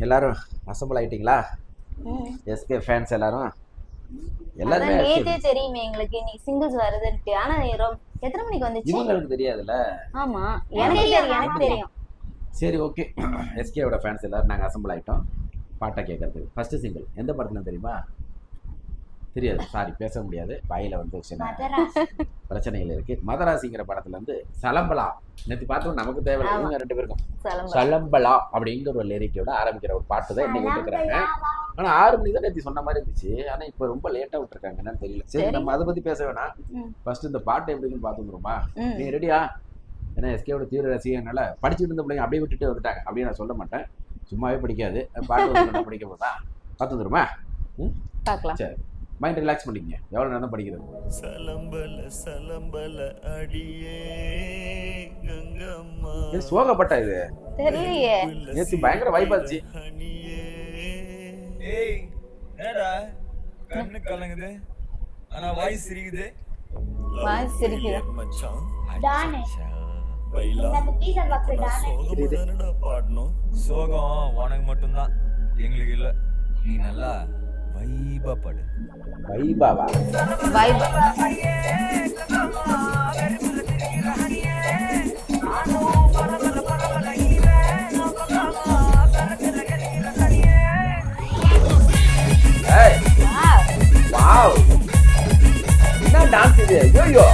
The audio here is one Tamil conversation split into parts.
எல்லாரும் அசம்பிள் ஆயிட்டீங்களா? எஸ்கே ஃபேன்ஸ் எல்லாரும் எல்லாரும் நேத்தே தெரியுமே எங்களுக்கு இன்னைக்கு சிங்கிள்ஸ் வருதுன்னு. ஆனா எத்தனை மணிக்கு வந்துச்சு இவங்களுக்கு தெரியாதுல்ல. ஆமா எனக்கு தெரியும். சரி ஓகே, எஸ்கேவோட ஃபேன்ஸ் எல்லாரும் நாங்கள் அசம்பிள் ஆகிட்டோம் பாட்டை கேட்கறதுக்கு. ஃபர்ஸ்ட் சிங்கிள் எந்த படத்துல தெரியுமா? தெரியாது, சாரி, பேச முடியாது, வாயில வந்து சின்ன பிரச்சனைகள் இருக்கு. மதராசிங்கிற படத்துல இருந்து சலம்பலா நேற்று பார்த்தோம், நமக்கு தேவை இவங்க ரெண்டு பேருக்கும் சலம்பலா அப்படிங்கிற ஒரு லிரிக்கோட ஆரம்பிக்கிற ஒரு பாட்டு தான் இன்னைக்கு விட்டுருக்காங்க. ஆனா 6 மணி தான் நேற்று சொன்ன மாதிரி இருந்துச்சு, ஆனா இப்போ ரொம்ப லேட்டா விட்டுருக்காங்க, என்னன்னு தெரியல. சரி, நம்ம அதை பத்தி பேச வேணாம். ஃபர்ஸ்ட் இந்த பாட்டு எப்படின்னு பார்த்துருமா? நீ ரெடியா? ஏன்னா எஸ்கேவோட தீவிர ரசிகனால படிச்சுட்டு இருந்த பிள்ளைங்க அப்படியே விட்டுட்டு வந்துட்டாங்க அப்படின்னு நான் சொல்ல மாட்டேன், சும்மாவே படிக்காது, பாட்டு படிக்க போதா பார்த்து வந்துருமா? பார்க்கலாம். சரி, மைண்ட் ரிலாக்ஸ் பண்ணிக்கங்க, எவ்வளவு நேரம் படிக்கிறது. சலம்பல சலம்பல அடியே கங்கம்மா, இது சோகப்பட்ட இது தெரியலையே, நேத்து பயங்கர வைப் ஆச்சு. ஏய் என்னடா கண்ணு கலங்குது ஆனா வாய் சிரிக்குது? வாய் சிரிக்குது மச்சான் டானே பைலா இந்த பீஸா பாக்ஸ் டானே சோகமானடா பாடணும். சோகம் உனக்கு மட்டும்தான், எங்களுக்கு இல்ல. நீ நல்லா வைபா பாடு. வைபாவா? வைப் ஏய் வாவ், என்ன டான்ஸ் இது? ஐயோ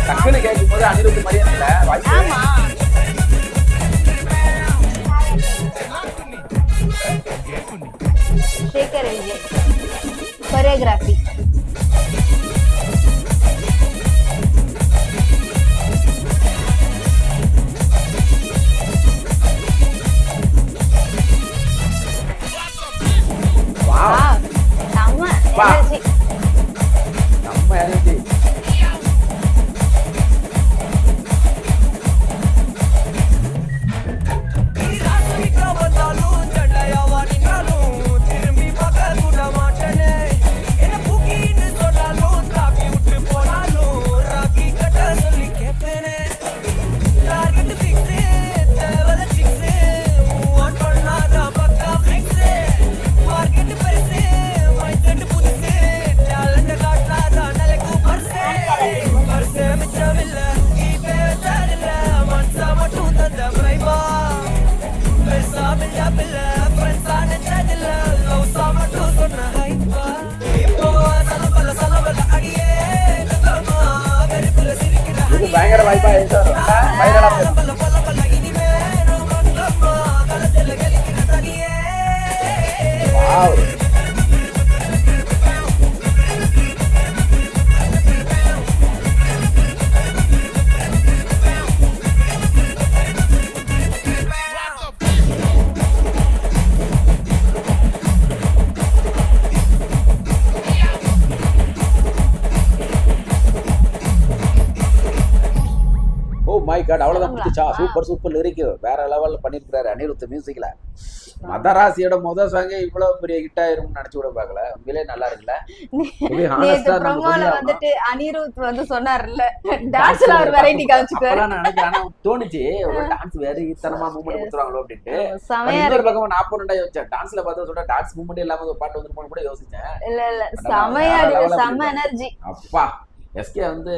டக்குன்னு கேட்கும் போது அனிருத் மாதிரியே இல்ல வாய்ஸ். ஆமா சேகர் விஜய் கொரியோகிராஃபி. வாவ், செம்ம வா. எனர்ஜி. நம்ம எனர்ஜி. இது பயங்கர வைப்பா வைரலா போயிடும். வாவ், ஓ மை காட், அவ்வளவுதான் முடிச்சா? சூப்பர் சூப்பர் லிரிக், வேற லெவல்ல பண்ணிருக்காரு அனிருத் மியூசிக்ல. மதராசியோட முதல் சாங்கே இவ்வளவு பெரிய ஹிட் ஆயிரும்னு நினைச்சு கூட பார்க்கல. உண்மையிலே நல்லா இருக்குல்ல. நேத்து ப்ரோமோல வந்துட்டு அனிருத் வந்து சொன்னார்ல, டான்ஸ்ல ஒரு வெரைட்டி காமிச்சுட்டாரு. நான் நினைக்கிறேன், தோணுச்சு ஒரு டான்ஸ் வேற இத்தனமா மூவ்மெண்ட் கொடுத்துறாங்களோ அப்படின்ட்டு. செமையா இன்னொரு பக்கம் நான் போனேன்டா யோசிச்சேன், டான்ஸ்ல பார்த்தா சொல்ற டான்ஸ் மூவ்மெண்ட் இல்லாம ஒரு பாட்டு வந்துருமோன்னு கூட யோசிச்சேன். இல்ல செமையா இருக்கு, செம எனர்ஜி. அப்பா எஸ்கே வந்து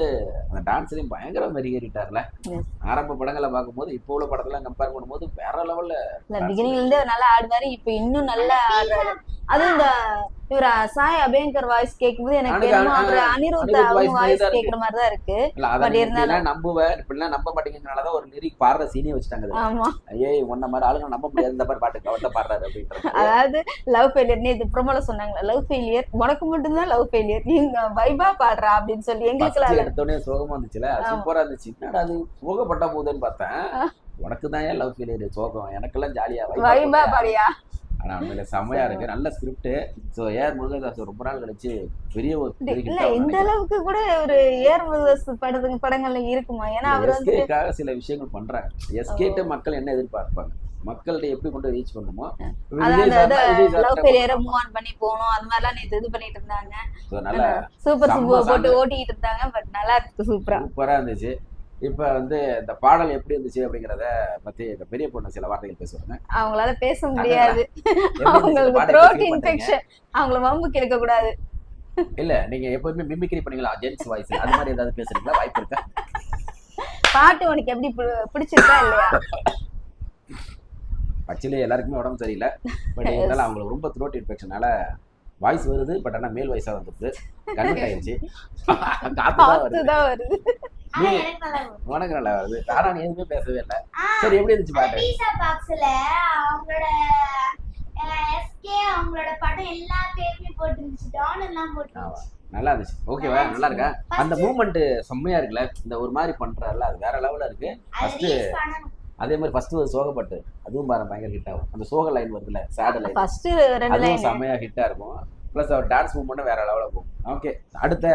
அந்த டான்ஸ்லையும் பயங்கர மெருகேறிட்டார்ல. Yes. ஆரம்ப படங்களை பார்க்கும்போது இப்போ உள்ள படத்தெல்லாம் கம்பேர் பண்ணும்போது வேற லெவல்ல இல்ல பிகினிங்ல இருந்தே அவர் நல்லா ஆடுவாரு, இப்ப இன்னும் நல்லா ஆடுறாரு. அதுவும் இந்த இவர சாய் அபியங்கர் வாய்ஸ் கேட்கும்போது எனக்கு என்னமோ அவரு அனிருத் அனிருத் அவங்க voice மாதிரி வாய்ஸ் தான் இருக்கு. கேக்குற மாதிரி தான் இருக்கு. இல்ல அதை But நீங்க இருந்தாலும் இப்படிலாம் நம்புவேன் இப்படிலாம் நம்ப மாட்டேங்கிறதுனாலதான் ஒரு லிரிக் பாடுற சீனே வச்சுட்டாங்க இதுல. ஆமா, ஏய் உன்ன மாதிரி ஆளுங்க நம்ப முடியாது இந்த மாதிரி பாட்டு அவர்கிட்ட பாடுறாரு அப்படின்றது. அதாவது லவ் ஃபெயிலியர் நேத்து ப்ரோமோல சொன்னாங்க, லவ் ஃபெயிலியர் உனக்கு மட்டும்தான் லவ் ஃபெயிலியர், நீங்க வைபா பாடுறா அப்படின்னு சொல்லி எங்களுக்கு First எடுத்தோடனே சோகமா இருந்துச்சுல, சூப்பரா இருந்துச்சு. என்னடா அது சோகப்பட்ட போதுன்னு பார்த்தேன், உனக்கு தான் ஏன் லவ் ஃபெயிலியர் சோகம், எனக்கெல்லாம் ஜாலியா வைபா பாடியா. ஆனா உண்மையில செம்மையா இருக்கு, நல்ல ஸ்கிரிப்ட். சோ ஏஆர் முருகதாஸ் ரொம்ப நாள் கழிச்சு பெரிய ஒரு இல்ல இந்த அளவுக்கு கூட ஒரு ஏர் முருகதாஸ் படங்கள்ல இருக்குமா? ஏன்னா அவர் வந்து எஸ்கேக்காக சில விஷயங்கள் பண்றாங்க. எஸ்கேட்ட மக்கள் என்ன எதிர்பார்ப்பாங்க, மக்கள்கிட்ட எப்படி கொண்டு ரீச் பண்ணுமோ லவ் ஃபெயிலியரை மூவ் ஆன் பண்ணி போகணும் அது மாதிரிலாம் நேத்து இது பண்ணிட்டு இருந்தாங்க. நல்ல சூப்பர் சுப்பு போட்டு ஓட்டிட்டு இருந்தாங்க. பட் நல்லா இருக்கு, சூப்பரா இருந்துச்சு. இப்ப வந்து இந்த பாடல் எப்படி இருந்துச்சு அப்படிங்கறத பத்தி எங்க பெரிய பொண்ணு சில வார்த்தைகள் பேசுவாங்க. அவங்களால பேச முடியாது, அவங்களுக்கு த்ரோட் இன்ஃபெக்ஷன், அவங்கள வம்பு கிழக்க கூடாது. இல்ல நீங்க எப்பவுமே மிமிக்ரி பண்ணீங்களா ஜென்ஸ் வாய்ஸ், அது மாதிரி ஏதாவது பேசுறீங்களா? வாய்ப்பு இருக்கா? பாட்டு உனக்கு எப்படி பிடிச்சிருக்கா இல்லையா? ஆக்சுவலி எல்லாருக்குமே உடம்பு சரியில்லை, பட் இருந்தாலும் அவங்களுக்கு ரொம்ப த்ரோட் இன்ஃபெக்ஷனால வாய்ஸ் வருது, பட் ஆனா மேல் வாய்ஸா வந்துருது, கன்வெர்ட் ஆயிடுச்சு, காத்துதான் வருது. ஆனா எனக்கு நல்லா இருக்கும். உனக்கு நல்லா வருது. ஆனா நீ எதுவுமே பேசவே இல்லை. சரி எப்படி இருந்துச்சு பாட்டு? பீஸா பாக்ஸ்ல அவங்களோட எஸ்கே அவங்களோட படம் எல்லா பேருமே போட்டுருந்துச்சு, டான் எல்லாம் போட்டுருந்துச்சு. நல்லா இருந்துச்சு. ஓகேவா? நல்லா இருக்கா? அந்த மூமெண்ட் செம்மையா இருக்குல்ல, இந்த ஒரு மாதிரி பண்றாருல, அது வேற லெவல்ல இருக்கு. ஃபர்ஸ்ட் அதே மாதிரி ஃபர்ஸ்ட் ஒரு சோகப்பட்டு அதுவும் பாரு பயங்கர ஹிட் ஆகும். அந்த சோக லைன் வருதுல, சேட் லைன், ஃபர்ஸ்ட் ரெண்டு அதுவும் லைன் செம்மையா ஹிட்டா இருக்கும். ப்ளஸ் அவர் டான்ஸ் மூவ்மெண்ட் வேற லெவலில் போகும். ஓகே, அடுத்த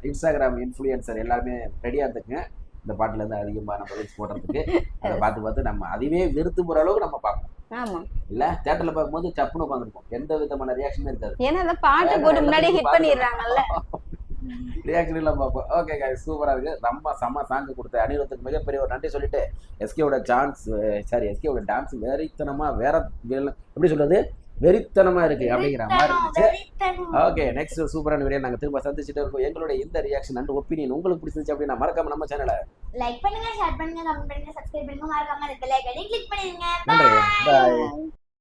இன்ஸ்டாகிராம் இன்ஃப்ளூயன்சர் எல்லாருமே ரெடியாக இருந்துக்குங்க. இந்த பாட்டுல இருந்து அதிகமாக நம்ம ரீல்ஸ் போடுறதுக்கு அதை பார்த்து நம்ம அதுவே வெறுத்து போற அளவுக்கு நம்ம பார்ப்போம். ஆமா இல்ல தியேட்டர்ல பார்க்கும்போது சப்புன்னு உட்காந்துருப்போம், எந்த விதமான ரியாக்ஷனும் இருக்காது. ஏன்னா அந்த பாட்டு போட்டு முன்னாடி ஹிட் பண்ணிடுறாங்கல்ல, ரியாக்ஷன் எல்லாம் பார்ப்போம். ஓகே கைஸ், சூப்பரா இருக்கு. நம்ம செம்ம சாங் கொடுத்த அனிருத்துக்கு மிகப்பெரிய ஒரு நன்றி சொல்லிட்டு எஸ்கேவோட எஸ்கேவோட டான்ஸ் வெறித்தனமா வேற எப்படி சொல்றது, வெறித்தனமா இருக்கு அப்படிங்கிற மாதிரி இருந்துச்சு. ஓகே, நெக்ஸ்ட் சூப்பரான வீடியோ நாங்க திரும்ப சந்திச்சுட்டு இருக்கோம். எங்களுடைய இந்த ரியாக்ஷன் அண்ட் ஒப்பீனியன் உங்களுக்கு பிடிச்சிருந்துச்சு அப்படின்னா மறக்காம நம்ம சேனலை லைக் பண்ணுங்க, ஷேர் பண்ணுங்க, கமெண்ட் பண்ணுங்க, சப்ஸ்கிரைப் பண்ணுங்க, மறக்காம பெல் ஐகானை கிளிக் பண்ணிடுங்க. நன்றி. Bye.